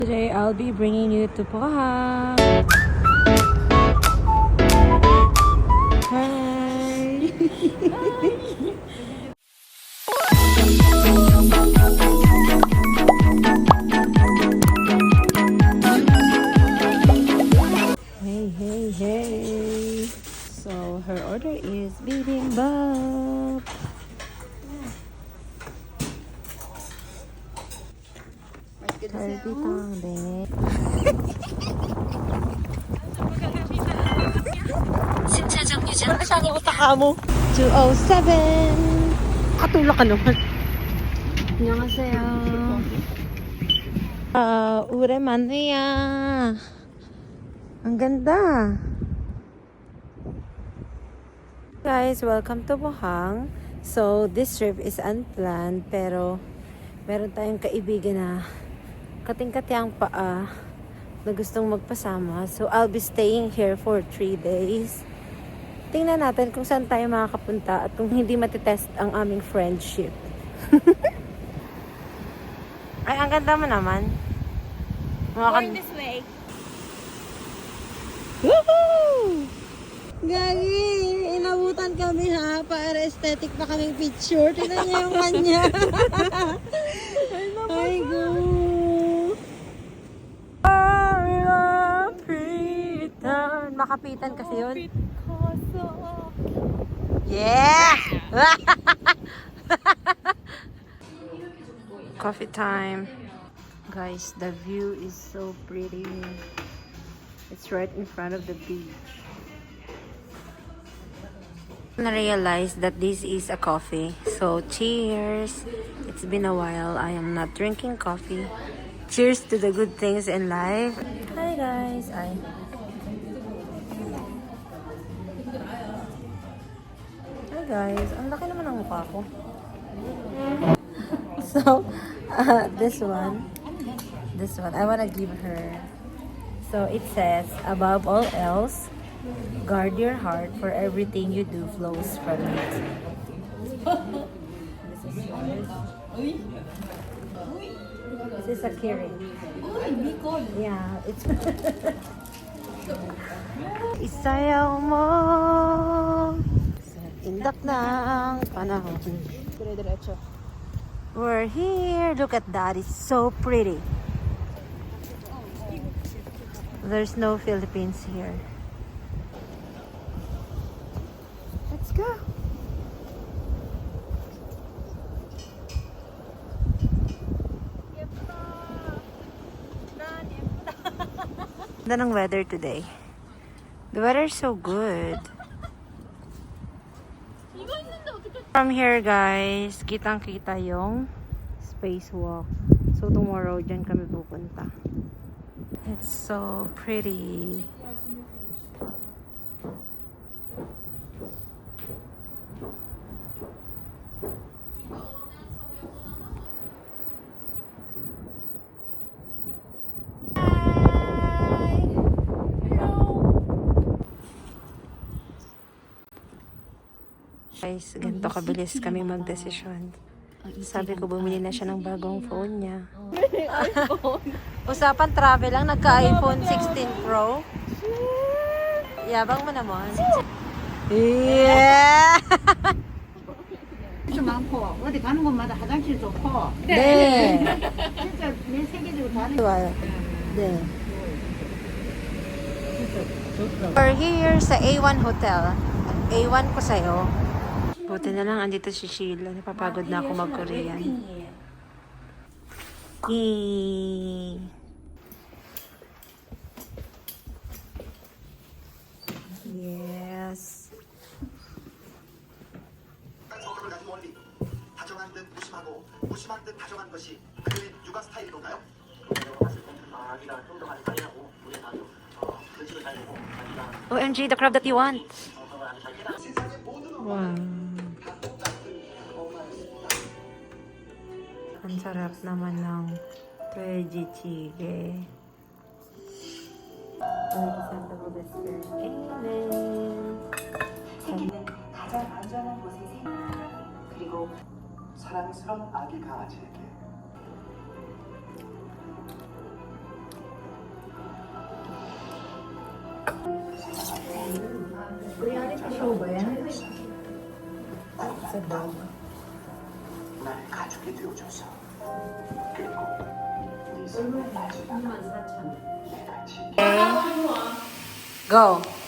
Today I'll be bringing you to Pohang. Hi. Hey. So her order is bibimbap. Tangde. 승차 정류장 Saan yung utaka mo? 207. Katulak ka naman. 안녕하세요. 오랜만이야. Ang ganda. Guys, welcome to Pohang. So, this trip is unplanned pero meron tayong kaibigan na kating-kati ang paa na gustong magpasama. So, I'll be staying here for 3 days. Tingnan natin kung saan tayo makakapunta at kung hindi matitest ang aming friendship. Ay, ang ganda mo naman. Going this way. Woohoo! Gagi! Inabutan kami ha. Para aesthetic pa kaming picture. Tingnan niyo yung kanya. Ay, go! Makapitan kasi yun. Yeah! Coffee time. Guys, the view is so pretty. It's right in front of the beach. I realized that this is a coffee. So, cheers! It's been a while. I am not drinking coffee. Cheers to the good things in life. Hi guys! Hi guys! Ang laki naman ng mukha ko. So, this one, I want to give her. So, it says, above all else, guard your heart, for everything you do flows from it. This is yours. This is a Keurig. Yeah, it's... Isayaw mo sa tindak ng panahon. Dire-diretso. We're here. Look at that. It's so pretty. There's no Philippines here. Let's go. Ganda ng weather today. The weather is so good. From here guys, kitang-kita yung spacewalk. So tomorrow, dyan kami pupunta. It's so pretty. Guys, ganito kabilis kami magdesisyon. Sabi ko, bumili na siya ng bagong phone niya. Usapan travel lang, nagka-iPhone 16 Pro. Yabang mo naman. Yeah! 많고 어디 가는 곳마다 화장실 좋고 네. 진짜 내 세계적으로 다른 좋아요. 네. We're here sa A1 Hotel. A1 ko sa'yo. Buti na lang, andito si Sheila. Napapagod na ako mag-Korean. Yay! Yes. 서로를 가진 원리, 다정한 듯 무심하고 무심한 듯 다정한 것이 그의 육아 스타일인 건가요? 내가 봤을 때 아기가 좀 더 많이 관리하고 우리 아기도 근식을 잘 되고 아기가 OMG, the crab that you want. 세상의 모든 Wow. Ang sarap naman ng veggie chige. Isang double despair. 가장 안전한 곳에 그리고 사랑스러운 아기 강아지에게 날 가족이 되어줘서 그리고 네 삶을 마지막으로 내가 지킨 Go.